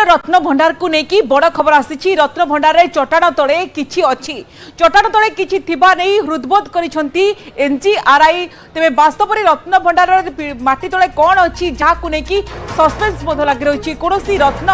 श्रीमंदिर रत्न भंडार को लेकिन बड़ खबर आसी रत्न भंडार चटाण तले किछि अछि चटाण तले किछि थिबा नै हृदबोध करिसंती एनजीआरआई तेबे वास्तव में रत्न भंडार माटी तले कौन अछि जाकु लेकिन सस्पेंस मध लागि रहिछि कोनोसी रत्न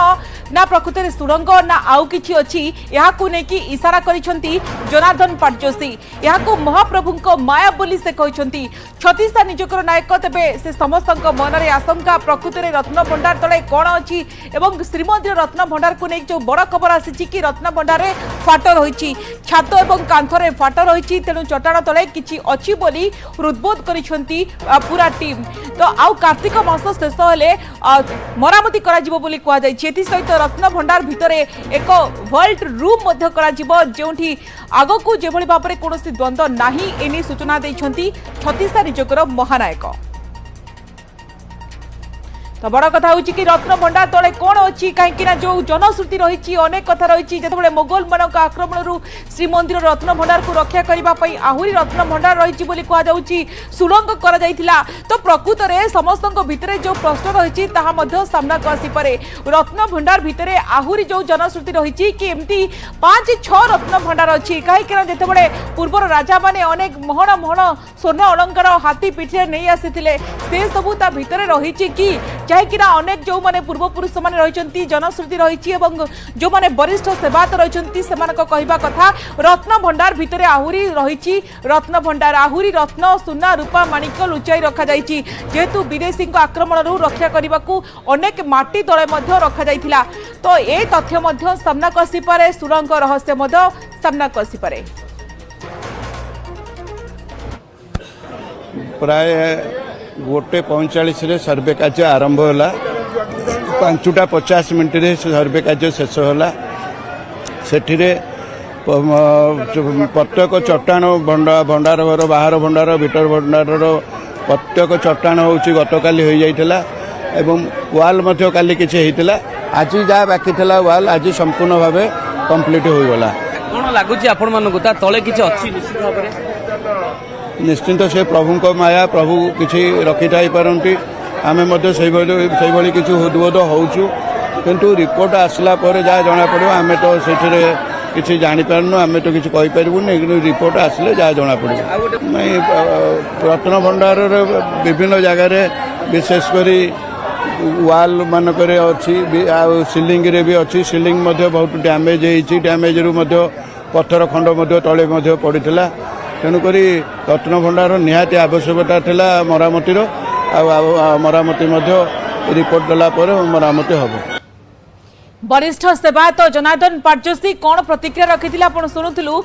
ना प्रकृति में सुरंग ना आउ किछि अछि याकु लेकिन इशारा करिसंती जनार्दन पाटजोशी याकु महाप्रभुंको माया बोली से कहिसंती छत्तीसा निजकर नायक तेबे से समस्त मनरे आशंका प्रकृति में रत्न भंडार तले कौन अछि एवं श्रीमंदिर रत्न भंडार को नहीं जो बड़ खबर आसी कि रत्न भंडार फाट रही छात और कांथरे फाट रही तेणु चटाण तले किछि अछि बोली हृदबोध करिसंती पूरा टीम तो आउ कार्तिक मास शेष हेले मरामती करा जिवो बोली कुआ जाय छै एथि सहित रत्न भंडार भितरे एक वर्ल्ड रूम मध्य करा जिवो जेउठी आगकू जेभଳି भाबरे कोनोसी द्वंद्व नाही एनी सूचना दैछंती छत्तीसा निजकर महानायक तो बड़ कथा हूँ कि रत्न भंडार तले कौन अच्छी कहीं जो जनश्रुति रही अनेक कथा रही जो मोगल मान आक्रमण श्रीमंदिर रत्न भंडार को रक्षा करने आहरी रत्न भंडार रही कहुच्छी सुरंग कर तो प्रकृत में समस्त भितर जो प्रश्न रही सामना को आसीपे रत्न भंडार भितर आहरी जो जनश्रुति रही कि एमती 5-6 रत्न भंडार अच्छी कहीं जिते पूर्वर राजा मैंने अनेक महण महण स्वर्ण अलंकार हाथी पिठे नहीं आसी से सबू ता भितर रही कि जहाँकि अनेक जो माने पूर्वपुरुष मैंने रही जनश्रुति रही जो माने वरिष्ठ सेवायत रही कहवा कथा रत्न भंडार भितर आहरी रही रत्न भंडार आहरी रत्न सुना रूपा माणिक लुचाई रखा जेहेतु विदेशी आक्रमण रक्षा करने को अनेक माटी तले रखा जाइथिला तो ये तथ्य सामना को आसीपे सुरंग रहस्य सामना को आसीपे प्राय 1:45 सर्वे कार्य आरंभ होला 5:50 मिनट सर्वे कार्य शेष होला सेठिरे प्रत्येक चट्टाण भंडार घर बाहर भंडार भीतर भंडार प्रत्येक चट्टाण हूँ गतकाली हो जाइथिला एवं वाल मध्य काली किछि हेतिला आज जहाँ बाकी थिला वाल आज संपूर्ण भाव कंप्लीट हो गला कोन लागुची आपण मानकु ता तळे किछि अछि निश्चित भाबरे निश्चिंत से प्रभु को माया प्रभु किसी रखी थाई पारती आम किसी हृदबोध होचु किंतु रिपोर्ट आसला पर जहाँ जना पड़ो आम तो से किसी जापारू आम तो किसी कहीपरूनी रिपोर्ट आसले जहाँ जना पड़ो नहीं रत्न भंडार विभिन्न जगार विशेषकर वाल मानक सिलिंग रे भी अच्छी सिलिंग बहुत डैमेज होती डैमेज रु पत्थर खंड तले पड़ा तेणुक रत्न भंडार निहाती आवश्यकता थिला मरामतिर मरामती रिपोर्ट देला मरामती हम वरिष्ठ सेवायत जनार्दन पाटजोशी कौन प्रतिक्रिया रखी आप शुणुलु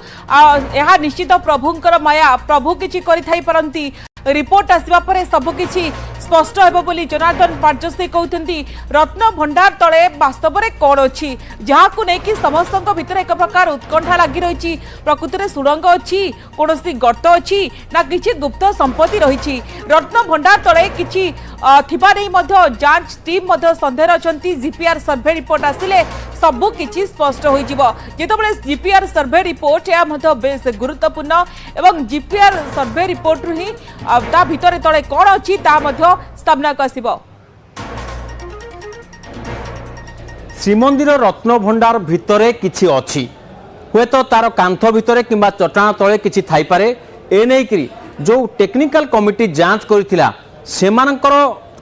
यह निश्चित प्रभुंकर माया प्रभु किछि करि पारंती रिपोर्ट आसवा पर सबकिछि स्पष्ट हेबो बोली जनार्दन पाटजोशी कहते रत्न भंडार तले वास्तव में कौन अच्छी जहाँ को लेकिन समस्त भीतर एक प्रकार उत्कंठा लगी रही प्रकृति में सुरंग अच्छी कौन गर्त अच्छी ना किसी गुप्त संपत्ति रही रत्न भंडार तले किसी जांच टीम सन्देह अच्छा जीपीआर सर्वे रिपोर्ट आसिले सबू किछि स्पष्ट हो जिते जीपीआर सर्वे रिपोर्ट यह बेस गुरुत्वपूर्ण एवं जीपीआर सर्वे रिपोर्ट रु ही ता भितर तले कौन अच्छी सामना को आसिबो श्रीमंदिर रत्न भंडार भितरे किछि अछि हुए तो तार कांथ भितरे किंबा चट्टाण तले किछि थाई पारे ए नै कि जो टेक्निकल कमिटी जांच करिथिला सेमानकर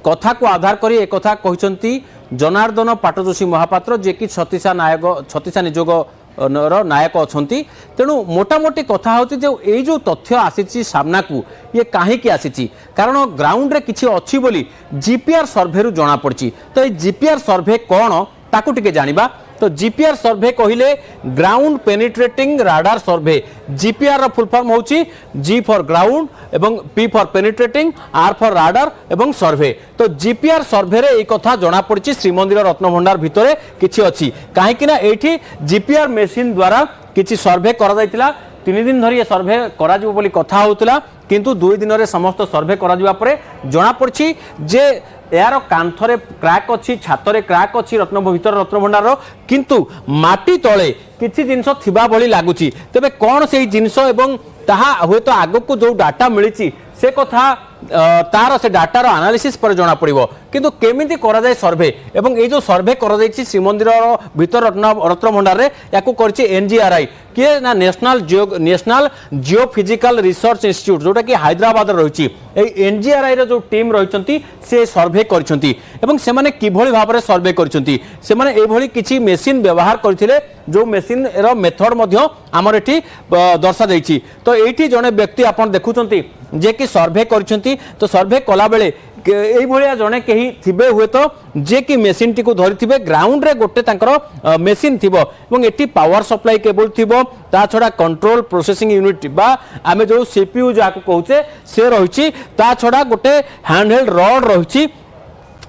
कथा को आधार करी एक कथा कहिसंती जनार्दन पाटजोशी महापात्र जे कि छत्तीसा निजोग नायक अच्छी तेणु मोटामोटी कथा होती जो ये जो तथ्य आसी सामना को ये कहीं आसी कारण ग्राउंड रे किछि अच्छी बोली जीपीआर सर्वे रु जना पड़ी तो ये जीपीआर सर्वे कौन ताकू टिके जानिबा तो जीपीआर सर्वे कहले ground penetrating radar survey GPR full form होची जी फॉर ग्राउंड एवं P for penetrating R for radar एवं सर्वे तो जीपीआर सर्वे रे एक कथा जना पड़ी श्रीमंदिर रत्न भंडार भितरे किछि अछि काहेकि ना एठी जीपीआर मेसिन द्वारा किछि सर्वे करा जायतिला 3 दिन धरी सर्वे करा जिवो बोली कथा होतला किंतु 2 दिन रे समस्त सर्वे करा जिवा परे जना पड़छि जे यार कांथरे क्रैक अच्छी छातरे क्रैक अच्छी रत्न भीतर रत्न भंडार किंतु माटी तले किछि जिनस थिबा भली लागुची तेबे कोन सेही जिनस एवं ताहा हुए तो आगो को जो डाटा मिली से कथा तार से डाटार आनालिसिस पर जना पड़ो किंतु केमिति करा जाए सर्वे एवं ये जो सर्वे करा जायछि श्रीमंदिर भीतर रत्न भंडार या करछि एनजीआरआई किए ना नेशनल जियोफिजिकल रिसर्च इंस्टीट्यूट जोटा कि हैदराबाद रही एनजीआरआई रो जो टीम रही से सर्वे करछंती एवं से माने किभଳି भाबरे सर्वे करछंती से माने एभଳି किछि मेसिन व्यवहार करथिले जो मेसिन रो मेथड मध्य आमर एठी दर्शा जायछि तो एठी जने व्यक्ति आपण देखुछंती जे कि सर्वे करछंती तो सर्वे कला बेले एई भलिया जने केही थिबे हुए तो जे कि मेसिन टी को धरिथिबे ग्राउंड रे गोटे तांकर मेसिन थिबो एवं एटी पावर सप्लाई केबल थिबो ता छडा कंट्रोल प्रोसेसिंग यूनिट बा आमे जो सीपीयू जाको कहूचे से रहिछि ता छडा गोटे हैंडहेल्ड रॉड रहिछि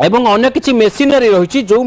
एवं अन्य किछि मेसिनरी रहिछि जो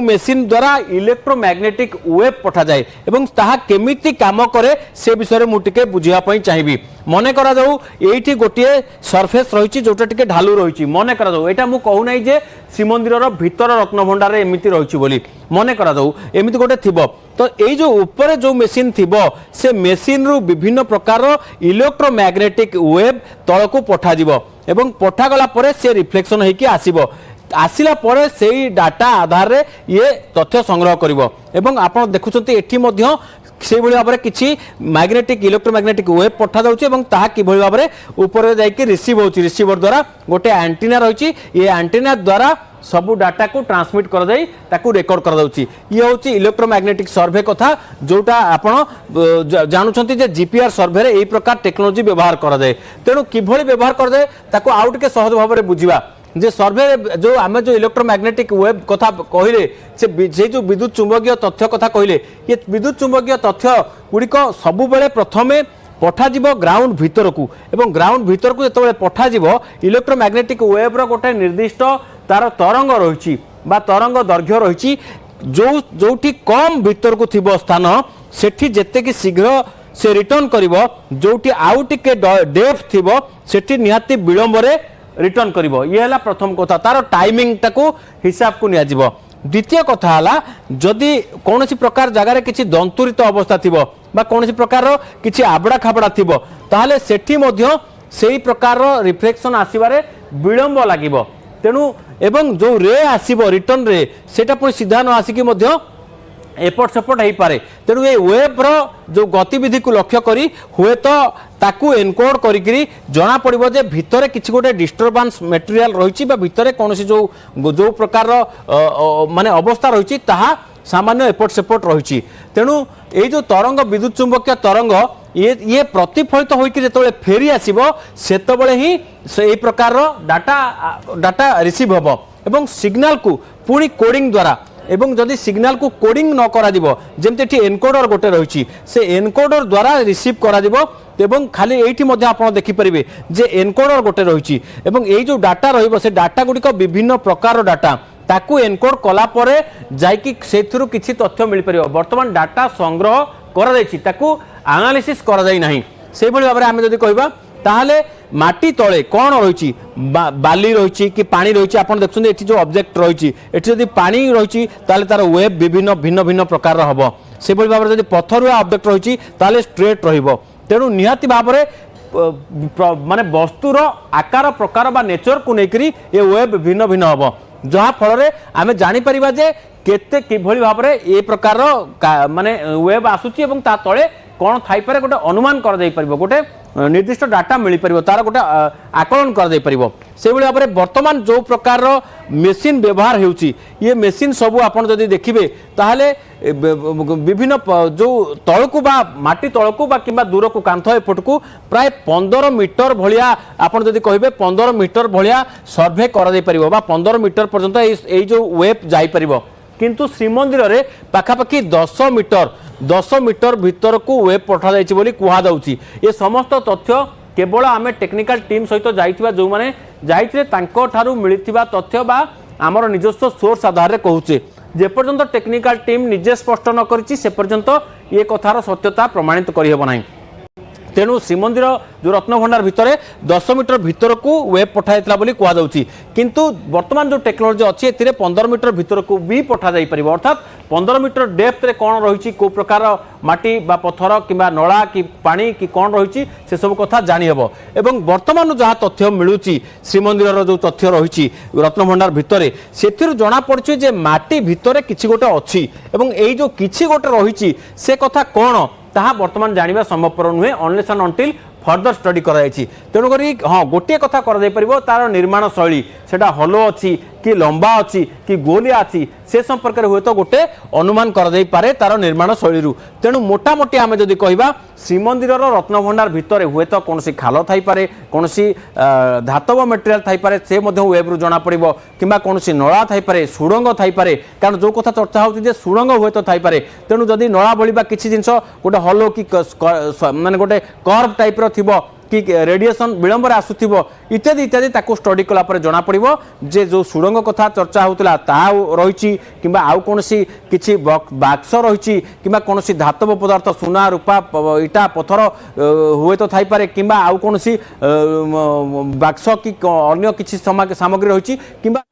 मेसिन द्वारा इलेक्ट्रोमैग्नेटिक वेव पठा जाए एवं ताहा केमिति काम करे से विषय मु टिके बुझिया पई चाहिबी मने करा जाऊ एठी गोटिए सरफेस रहिछि जोटा टिके ढालू रहिछि मने करा जाऊ एटा मु कहू नै जे श्रीमंदिरर भीतर रत्न भंडार एमिति रहिछि बोली मने करा जाऊ एमिति गोटे थिबो तो एई जो ऊपर जो मेसिन थिबो से मेसिन रु विभिन्न प्रकार इलेक्ट्रोमैग्नेटिक वेव तळकु पठा जिवो एवं पठा गला परे से रिफ्लेक्शन हेकि आसीबो आसिला परे सेई डाटा आधार रे ये तथ्य संग्रह करिवो एवं आपण देखुछंती एठी मध्य से भली भाबरे किछि मैग्नेटिक इलेक्ट्रोमैग्नेटिक वेव पठा जाउछि एवं ताहा कि भली भाबरे ऊपर जाइके रिसीव होछि रिसीवर द्वारा गोटे एंटीना रहिछि ये एंटीना द्वारा सबु डाटा को ट्रांसमिट कर दे ताकू रेकॉर्ड कर दउछि ये होछि इलेक्ट्रोमैग्नेटिक सर्वे कथा जोटा आपण जानुछंती जे जीपीआर सर्वे रे एई प्रकार टेक्नोलॉजी व्यवहार कर दे तेनु किभली व्यवहार कर दे ताकू आउट के सहज भाबरे बुझिबा जे सर्वे जो आमे जो इलेक्ट्रोमैग्नेटिक वेव कथा कहिले से जो विद्युत चुंबकीय तथ्य कथा कहिले ये विद्युत चुंबकीय तथ्य गुड़िक सबु बेले प्रथमे पठा जीवो ग्राउंड भीतर को एवं ग्राउंड भीतर को जतबे पठा जीवो इलेक्ट्रोमैग्नेटिक वेव रो गोटे निर्दिष्ट तार तरंग रहिछि बा तरंग दैर्घ्य रहिछि जोठी कम भीतर को थिबो स्थान सेठी जेते कि शीघ्र से रिटर्न करिवो जोठी आउ टिके डेप्थ थिबो सेठी निहाती विलंब रे रिटर्न करिवो ये हला प्रथम कथा तार टाइमिंग टाको हिसाब को निया जीवो द्वितीय कथा हला जदि कोनोसी प्रकार जगह रे किछि दंतुरित अवस्था थिबो बा कोनोसी प्रकार किछि आबडा खाबडा थिबो ताहले सेठी मध्य सेही प्रकार रिफ्लेक्शन आसीबारे विलंब लागिवो तेणु एवं जो रे आसीबो रिटर्न रे सेटा पुणी सीधा न आसिकी मध्य एपट सेपट हो पारे तेणु ये वेब रो जो गतिविधि को लक्ष्य करी हुए तो ताकू एनकोड करी जना पड़िबो जे भितर किछि गोटे डिस्टर्बांस मटेरियल रहिछि बा भितर कोनोसी जो प्रकार माने अवस्था रहिछि ताहा सामान्य एपट सेपट रहिछि तेणु एई जो तरंग विद्युत चुंबकीय तरंग ये प्रतिफलित होइकि जेतबेले फेरी आसीबो सेतबेले ही से प्रकार डाटा रिसीव होबो एवं सिग्नल को पुणी कोडिंग द्वारा एवं जदि सिग्नल को कोडिंग न करा दिबो जेमते एठी एनकोडर गोटे रहिछि से एनकोडर द्वारा रिसीव करा दिबो एवं खाली एठी मध्ये आपण देखि परिबे जे एनकोडर गोटे रहिछि एवं एई जो डाटा रहिबो से डाटा गुडी विभिन्न प्रकार डाटा ताकू एनकोड कला परे जाइकि सेथुरु किछि तथ्य मिल परिबो वर्तमान डाटा संग्रह करा जायछि ताकू एनालिसिस करा जाय नाही से भली भाबरे आमे जदि कहबा ताहले माटी तळे कोन रहिछि बाली रहिछि कि पानी रहिछि आपण देखछन एठी जो ऑब्जेक्ट रहिछि एठी जदि पानी रहिछि ताले तार वेब विभिन्न भिन्न भिन्न प्रकार हबो से भली भाबरे जदि पत्थरुआ ऑब्जेक्ट रहिछि ताले स्ट्रेट रहिबो तेणु निहाती भाबरे माने वस्तुर आकार प्रकार बा नेचर को नेकरी ए वेब भिन्न भिन्न हबो जहा फल रे आमे जानि परिबा जे केते किभली भाबरे ए प्रकार माने वेब आसुची एवं ता तळे कोन थाई पारे गोटे अनुमान कर देई परिबो गोटे निर्दिष्ट डाटा मिल परिबो तार गोटे आकलन कर देई परिबो से भली भाबरे वर्तमान जो प्रकार मेसिन व्यवहार हेउची ये मेसिन सबु आपण जदि देखिबे ताहले विभिन्न जो तळकु बा माटी तळकु बा किबा दूर को कांथ एपटकू प्राय 15 मीटर भलिया आपण जदि कहिबे 15 मीटर भलिया सर्वे कर देई परिबो बा 15 मीटर पर्यंत एई जो वेब जाई परिबो किंतु श्रीमंदिर रे पाखापाखि 10 मीटर भीतर को वेब पठा जाइछि बोली कुहा जाउछि ये समस्त तथ्य केवल आमे टेक्निकल टीम सहित जाइथिबा जो माने जाइथिले तांको ठारू मिलिथिबा तथ्य बा हमर निजस्व सोर्स आधार रे कहूचे जे पर्यंत टेक्निकल टीम निजे स्पष्ट न करिछि से पर्यंत ये कथार सत्यता प्रमाणित करि हेबो नाही तेणु श्रीमंदिर जो रत्नभंडार भितर 10 मीटर भीतर को वेब पठाइला बोली कहुच्छी किंतु वर्तमान जो टेक्नोलोजी अच्छी ए 15 मीटर भीतर को भी पठा जाई परिबो अर्थात 15 मीटर डेप्थ रे कौन रही को प्रकार माटी बा पत्थर कि नला कि पानी कि कौन रही से सब कथा जानी हेबो एवं वर्तमान जहाँ तथ्य मिलूची श्रीमंदिर जो तथ्य रही रत्नभंडार भितर से जना पड़ी जे माटी भितर किछि गोटे अच्छी एवं एई जो किछि गोटे रही से कथा कौन ताहा वर्तमान जानिबा संभवपर नुहे unless and until further study कराई तेणुक हाँ गोटे कथा कर तार निर्माण शैली सेटा हलो अच्छी कि लंबा अच्छी कि गोलिया अच्छी से संपर्क हुए तो गोटे अनुमान करे तार निर्माण शैली तेणु मोटामोटी आम जदि कहवा श्रीमंदिर रत्नभंडार भितर हुए तो कौन खाल थाईपे कौन धातव मेटेरियाल थाईपे से वेब्रु जना पड़ो कि कौन नला थाईपे सुड़ंग थाईपे कारण जो कथा चर्चा हो सुड़ंग हुए तो थाईपे तेणु जदि नला भली किसी जिनस गोटे हलो कि माने गोटे कर्व टाइप थिबो कि रेडिएशन विलंब आसुथिबो इत्यादि इत्यादि ताको स्टडी कला पर जना पड़िबो जे जो सुड़ंग कथा चर्चा होतला ता रहिछि किबा आउ कोनसी किछि बाक्स रहिछि किबा कोनसी धातव पदार्थ सोना रूपा इटा पत्थर हुए तो थाई पारे किबा आउ कोनसी बाक्स कि अन्य किछि सामग्री रहिछि किबा